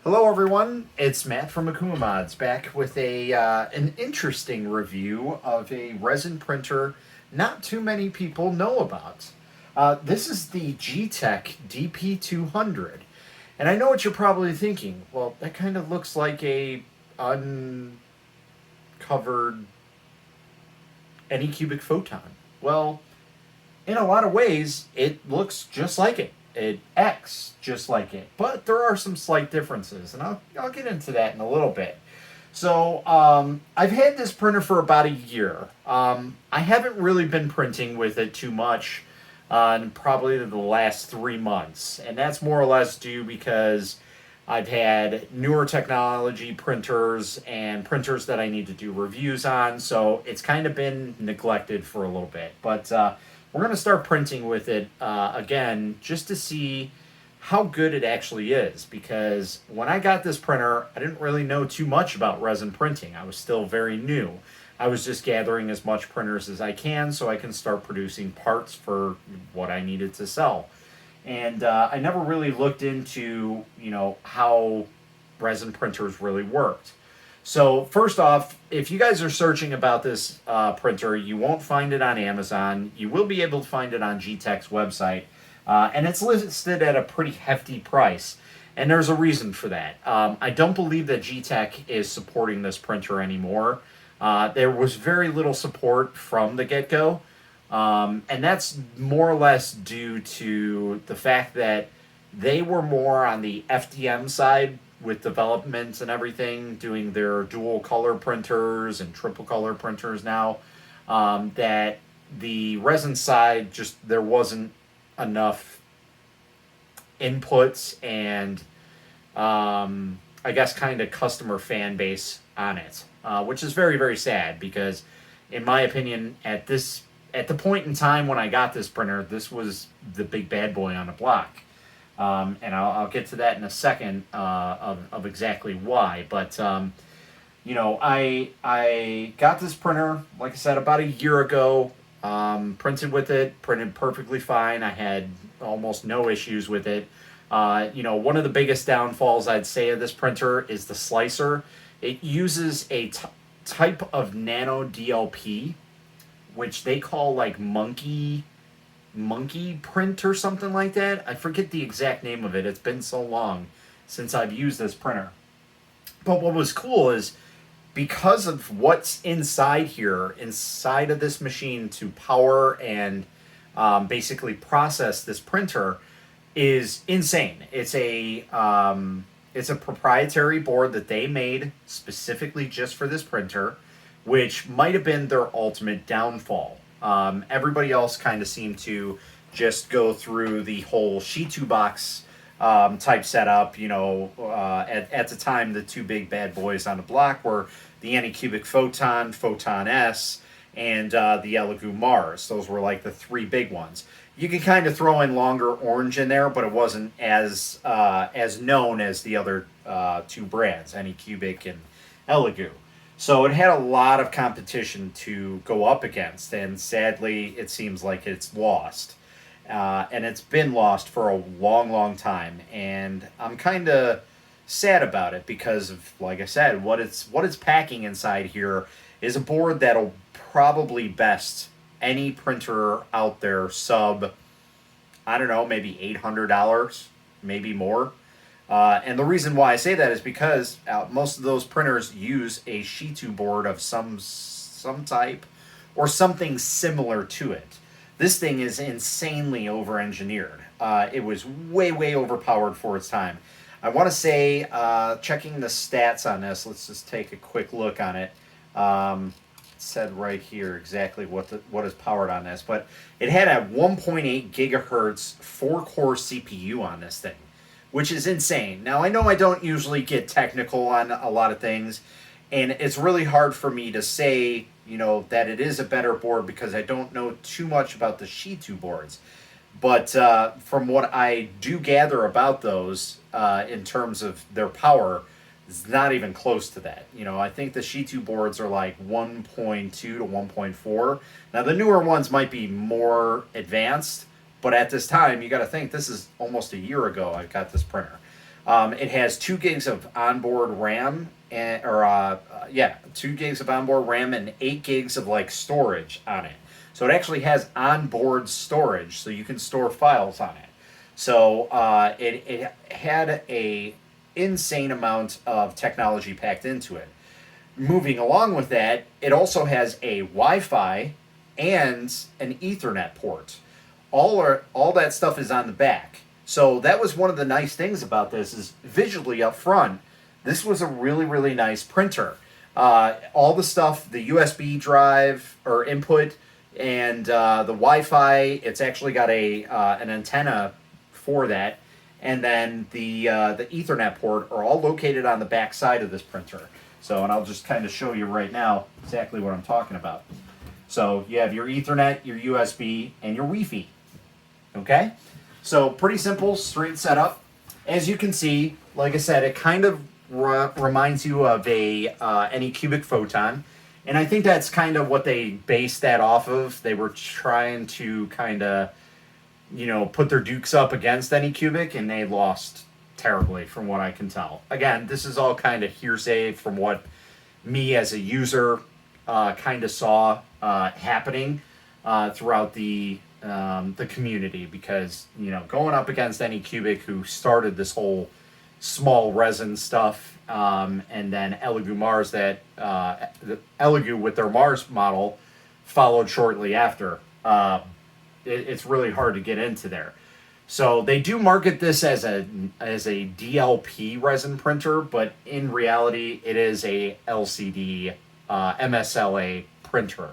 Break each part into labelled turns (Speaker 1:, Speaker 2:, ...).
Speaker 1: Hello, everyone. It's Matt from Akuma Mods back with an interesting review of a resin printer not too many people know about. This is the Geeetech DP200, and I know what you're probably thinking. Well, that kind of looks like a uncovered anycubic photon. Well, in a lot of ways, it looks just like it. It acts just like it, but there are some slight differences, and I'll get into that in a little bit. So I've had this printer for about a year. I haven't really been printing with it too much in probably the last 3 months, and that's more or less due because I've had newer technology printers and printers that I need to do reviews on, so it's kind of been neglected for a little bit. But we're going to start printing with it again just to see how good it actually is, because when I got this printer, I didn't really know too much about resin printing. I was still very new. I was just gathering as much printers as I can so I can start producing parts for what I needed to sell. And I never really looked into, how resin printers really worked. So first off, if you guys are searching about this printer, you won't find it on Amazon. You will be able to find it on Geeetech's website, and it's listed at a pretty hefty price. And there's a reason for that. I don't believe that Geeetech is supporting this printer anymore. There was very little support from the get-go, and that's more or less due to the fact that they were more on the FDM side with development and everything, doing their dual color printers and triple color printers now. That the resin side, just there wasn't enough inputs and I guess kind of customer fan base on it, which is very, very sad because, in my opinion, at the point in time when I got this printer, this was the big bad boy on the block. And I'll get to that in a second of exactly why. But I got this printer, like I said, about a year ago. Printed with it, printed perfectly fine. I had almost no issues with it. One of the biggest downfalls I'd say of this printer is the slicer. It uses a type of nano DLP, which they call like monkey print or something like that. I forget the exact name of it. It's been so long since I've used this printer. But what was cool is because of what's inside here, inside of this machine to power and basically process this printer is insane. It's a proprietary board that they made specifically just for this printer, which might have been their ultimate downfall. Everybody else kind of seemed to just go through the whole Shitu box type setup. At the time, the two big bad boys on the block were the Anycubic Photon, Photon S, and the Elegoo Mars. Those were like the three big ones. You could kind of throw in Longer Orange in there, but it wasn't as known as the other two brands, Anycubic and Elegoo. So it had a lot of competition to go up against, and sadly, it seems like it's lost. And it's been lost for a long, long time, and I'm kind of sad about it because of, like I said, what it's packing inside here is a board that'll probably best any printer out there sub, I don't know, maybe $800, maybe more. And the reason why I say that is because most of those printers use a Shitu board of some type or something similar to it. This thing is insanely over-engineered. It was way, way overpowered for its time. I want to say, checking the stats on this, let's just take a quick look on it. It said right here exactly what is powered on this, but it had a 1.8 gigahertz 4-core CPU on this thing, which is insane. Now, I know I don't usually get technical on a lot of things, and it's really hard for me to say, that it is a better board because I don't know too much about the Shitu boards. But from what I do gather about those in terms of their power, it's not even close to that. I think the Shitu boards are like 1.2 to 1.4. Now, the newer ones might be more advanced, but at this time, you got to think this is almost a year ago I got this printer. It has 2 gigs of onboard RAM, and 2 gigs of onboard RAM and 8 gigs of like storage on it. So it actually has onboard storage, so you can store files on it. So it had a insane amount of technology packed into it. Moving along with that, it also has a Wi-Fi and an Ethernet port. All that stuff is on the back. So that was one of the nice things about this is visually up front, this was a really, really nice printer. All the stuff, the USB drive or input and the Wi-Fi, it's actually got an antenna for that. And then the Ethernet port are all located on the back side of this printer. So, and I'll just kind of show you right now exactly what I'm talking about. So you have your Ethernet, your USB, and your Wi-Fi. Okay? So pretty simple, straight setup. As you can see, like I said, it kind of reminds you of a Anycubic Photon. And I think that's kind of what they based that off of. They were trying to kind of, put their dukes up against Anycubic, and they lost terribly from what I can tell. Again, this is all kind of hearsay from what me as a user kind of saw happening throughout the community, because going up against Anycubic, who started this whole small resin stuff, and then Elegoo Mars, that Elegoo with their Mars model followed shortly after. It's really hard to get into there. So they do market this as a DLP resin printer, but in reality, it is a LCD MSLA printer.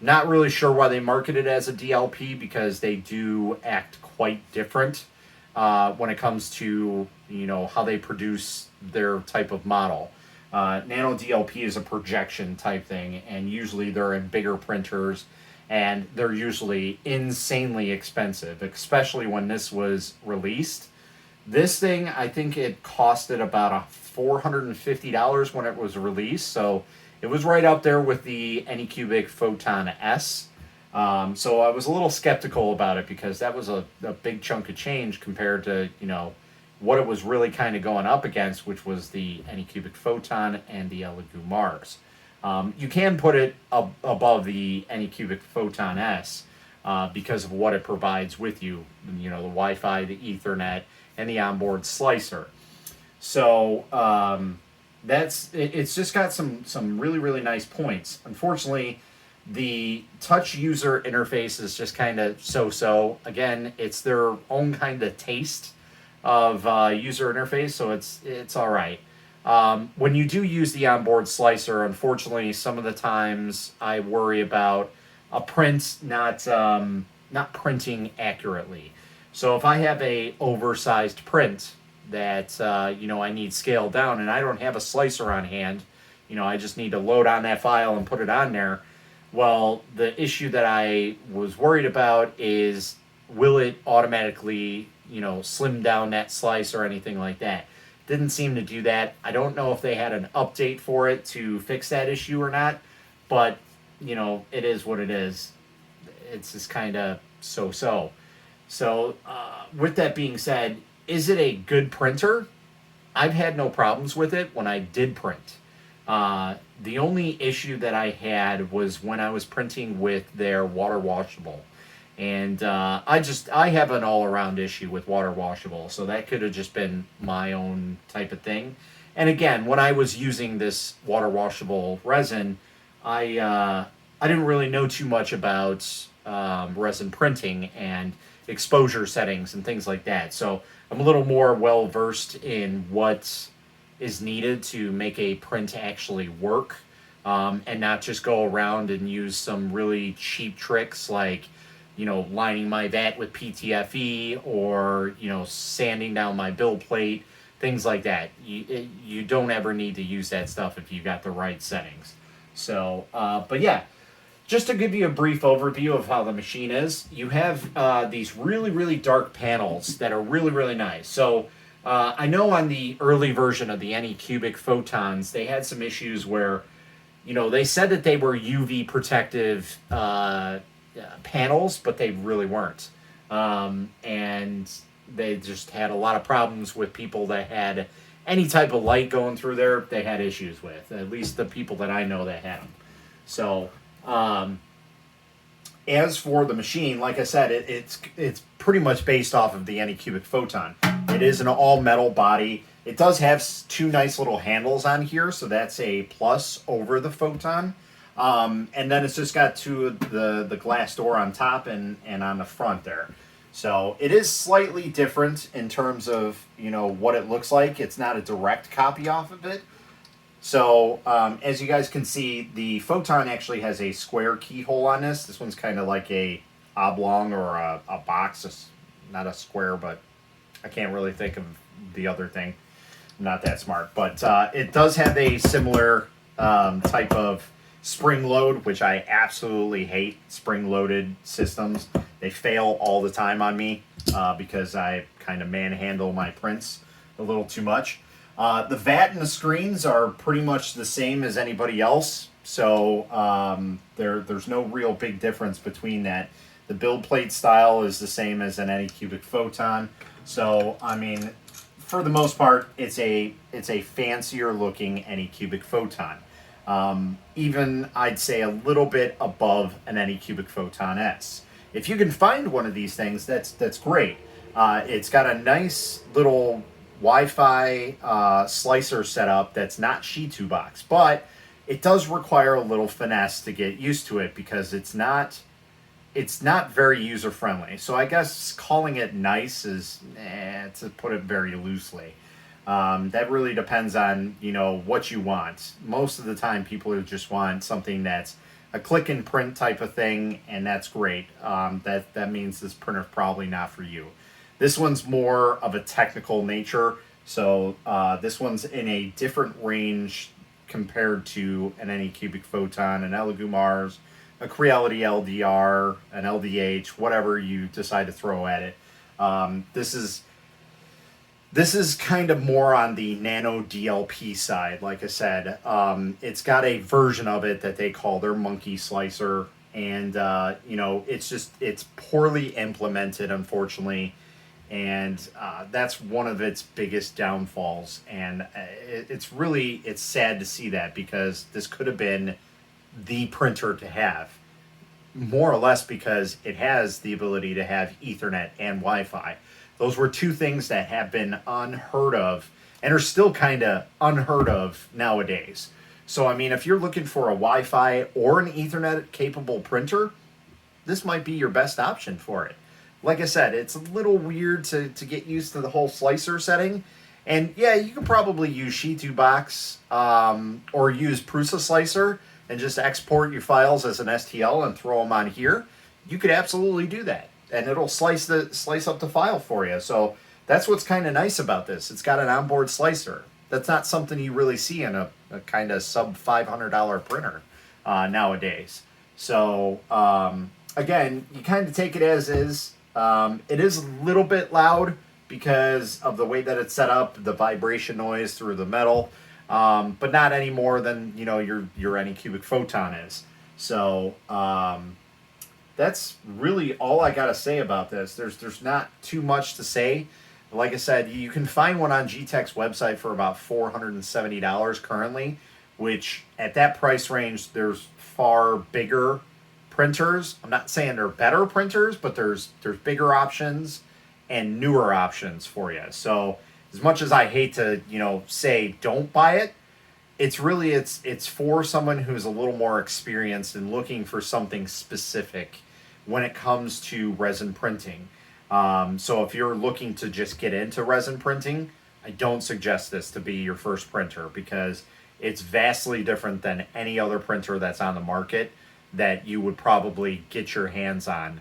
Speaker 1: Not really sure why they market it as a DLP, because they do act quite different when it comes to how they produce their type of model. Nano DLP is a projection type thing, and usually they're in bigger printers, and they're usually insanely expensive, especially when this was released. This thing, I think it costed about $450 when it was released, so it was right up there with the Anycubic Photon S. So I was a little skeptical about it, because that was a big chunk of change compared to, what it was really kind of going up against, which was the Anycubic Photon and the Elegoo Mars. You can put it above the Anycubic Photon S because of what it provides with you, the Wi-Fi, the Ethernet, and the onboard slicer. So it's just got some really, really nice points. Unfortunately, the touch user interface is just kind of so-so. Again, it's their own kind of taste of user interface, so it's all right. When you do use the onboard slicer, unfortunately, some of the times I worry about a print not printing accurately. So if I have a oversized print that I need scaled down, and I don't have a slicer on hand, I just need to load on that file and put it on there. Well, the issue that I was worried about is, will it automatically slim down that slice or anything like that? Didn't seem to do that. I don't know if they had an update for it to fix that issue or not, but it is what it is. It's just kind of so-so. So with that being said, is it a good printer? I've had no problems with it when I did print. The only issue that I had was when I was printing with their water washable. And I have an all-around issue with water washable, so that could have just been my own type of thing. And again, when I was using this water washable resin, I didn't really know too much about resin printing and exposure settings and things like that. So I'm a little more well-versed in what is needed to make a print actually work, and not just go around and use some really cheap tricks like lining my vat with PTFE, or sanding down my build plate, things like that. You don't ever need to use that stuff if you got the right settings. So but yeah, just to give you a brief overview of how the machine is, you have these really, really dark panels that are really, really nice. So I know on the early version of the Anycubic Photons, they had some issues where they said that they were UV protective panels, but they really weren't. And they just had a lot of problems with people that had any type of light going through there. They had issues with, at least the people that I know that had them. So as for the machine, like I said, it's pretty much based off of the Anycubic Photon. It is an all metal body. It does have two nice little handles on here, so that's a plus over the Photon. And then it's just got two of the glass door on top and on the front there. So it is slightly different in terms of, you know, what it looks like. It's not a direct copy off of it. So as you guys can see, the Photon actually has a square keyhole on this. This one's kind of like a oblong or a box. It's not a square, but I can't really think of the other thing. I'm not that smart. But it does have a similar type of spring load, which I absolutely hate spring-loaded systems. They fail all the time on me because I kind of manhandle my prints a little too much. The VAT and the screens are pretty much the same as anybody else, so there's no real big difference between that. The build plate style is the same as an Anycubic Photon, so I mean, for the most part, it's a fancier looking Anycubic Photon. Even I'd say a little bit above an Anycubic Photon S. If you can find one of these things, that's great. It's got a nice little Wi-Fi slicer setup that's not Shitu box, but it does require a little finesse to get used to it because it's not very user friendly. So I guess calling it nice is to put it very loosely. That really depends on, you know, what you want. Most of the time people just want something that's a click and print type of thing, and that's great. That means this printer's probably not for you. This one's more of a technical nature, so this one's in a different range compared to an Anycubic Photon, an Elegoo Mars, a Creality LDR, an LDH, whatever you decide to throw at it. This is kind of more on the nano DLP side. Like I said, it's got a version of it that they call their monkey slicer, and you know, it's poorly implemented, unfortunately, and that's one of its biggest downfalls. And it's sad to see that, because this could have been the printer to have, more or less, because it has the ability to have Ethernet and Wi-Fi. Those were two things that have been unheard of and are still kind of unheard of nowadays. So, I mean, if you're looking for a Wi-Fi or an Ethernet-capable printer, this might be your best option for it. Like I said, it's a little weird to get used to the whole slicer setting. And, yeah, you could probably use Shitu Box or use Prusa Slicer and just export your files as an STL and throw them on here. You could absolutely do that, and it'll slice up the file for you. So that's what's kind of nice about this. It's got an onboard slicer. That's not something you really see in a kind of sub $500 printer nowadays. So again, you kind of take it as is. It is a little bit loud because of the way that it's set up, the vibration noise through the metal, but not any more than, you know, your Anycubic Photon is. So that's really all I got to say about this. There's not too much to say. Like I said, you can find one on Geeetech's website for about $470 currently, which at that price range, there's far bigger printers. I'm not saying they're better printers, but there's bigger options and newer options for you. So as much as I hate to, you know, say don't buy it, it's for someone who's a little more experienced and looking for something specific when it comes to resin printing. So if you're looking to just get into resin printing, I don't suggest this to be your first printer, because it's vastly different than any other printer that's on the market that you would probably get your hands on.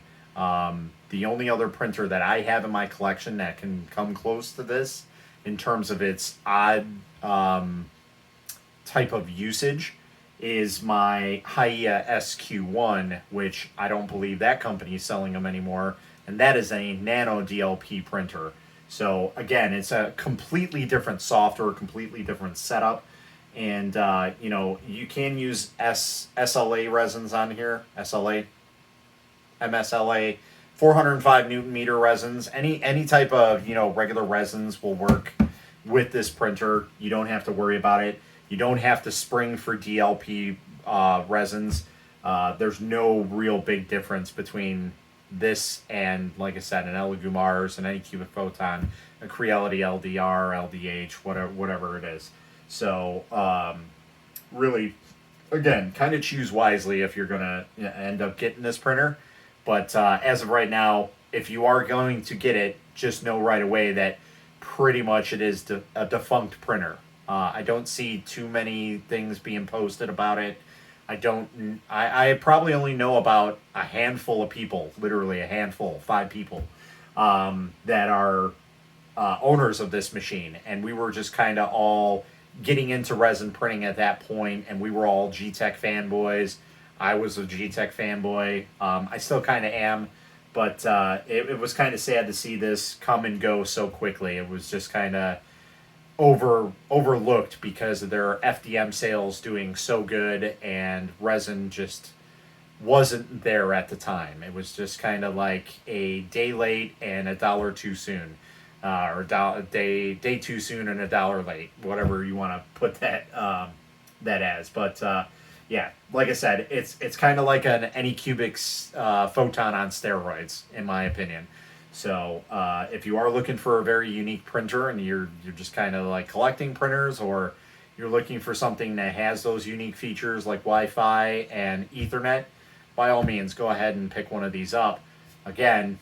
Speaker 1: The only other printer that I have in my collection that can come close to this in terms of its odd type of usage is my Hiya SQ1, which I don't believe that company is selling them anymore, and that is a nano DLP printer. So again, it's a completely different software, completely different setup, and you know, you can use SLA resins on here, MSLA. 405 Newton meter resins. Any type of, you know, regular resins will work with this printer. You don't have to worry about it. You don't have to spring for DLP resins. There's no real big difference between this and, like I said, an Elegoo-Mars, an Anycubic Photon, a Creality LDR, LDH, whatever it is. So really, again, kind of choose wisely if you're gonna end up getting this printer. But as of right now, if you are going to get it, just know right away that pretty much it is a defunct printer. I don't see too many things being posted about it. I probably only know about a handful of people, literally a handful, 5 people, that are owners of this machine. And we were just kind of all getting into resin printing at that point, and we were all Geeetech fanboys. I was a Geeetech fanboy. I still kind of am, but it was kind of sad to see this come and go so quickly. It was just kind of overlooked because of their FDM sales doing so good, and resin just wasn't there at the time. It was just kind of like a day late and a dollar too soon, or day too soon and a dollar late, whatever you want to put that as. But yeah, like I said, it's kind of like an Anycubic Photon on steroids, in my opinion. So if you are looking for a very unique printer and you're just kind of like collecting printers, or you're looking for something that has those unique features like Wi-Fi and Ethernet, by all means, go ahead and pick one of these up. Again,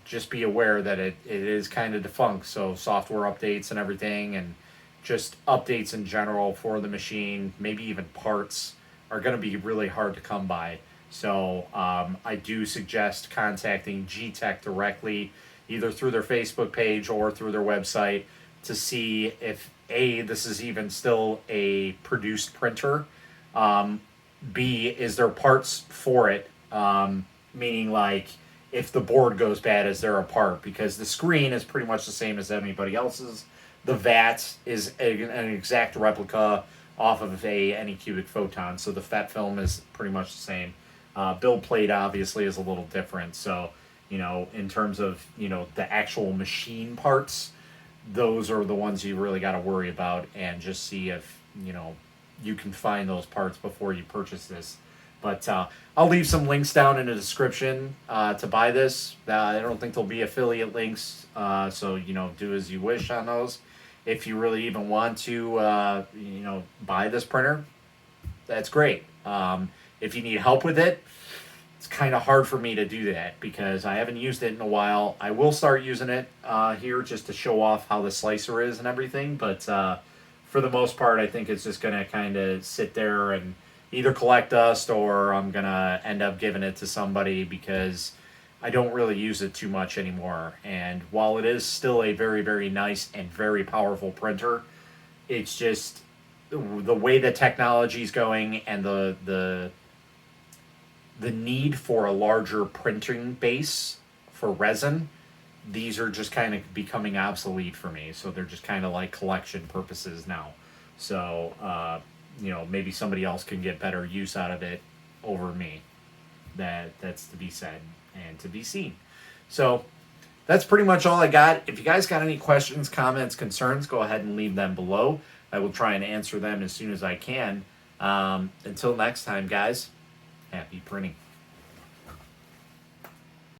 Speaker 1: just be aware that it is kind of defunct, so software updates and everything, and just updates in general for the machine, maybe even parts, are going to be really hard to come by. So I do suggest contacting Geeetech directly, either through their Facebook page or through their website, to see if A, this is even still a produced printer, B, is there parts for it, meaning like if the board goes bad, is there a part? Because the screen is pretty much the same as anybody else's. The VAT is an exact replica off of a Anycubic Photon, so the FET film is pretty much the same. Build plate obviously is a little different, so you know, in terms of, you know, the actual machine parts, those are the ones you really got to worry about, and just see if, you know, you can find those parts before you purchase this. But I'll leave some links down in the description to buy this. I don't think there'll be affiliate links, so you know, do as you wish on those. If you really even want to, you know, buy this printer, that's great. If you need help with it, it's kind of hard for me to do that because I haven't used it in a while. I will start using it here just to show off how the slicer is and everything, but for the most part, I think it's just going to kind of sit there and either collect dust, or I'm going to end up giving it to somebody because I don't really use it too much anymore. And while it is still a very, very nice and very powerful printer, it's just the way the technology is going, and the need for a larger printing base for resin, these are just kind of becoming obsolete for me. So they're just kind of like collection purposes now. So, you know, maybe somebody else can get better use out of it over me. That's to be said and to be seen. So that's pretty much all I got. If you guys got any questions, comments, concerns, go ahead and leave them below. I will try and answer them as soon as I can. Until next time, guys, happy printing.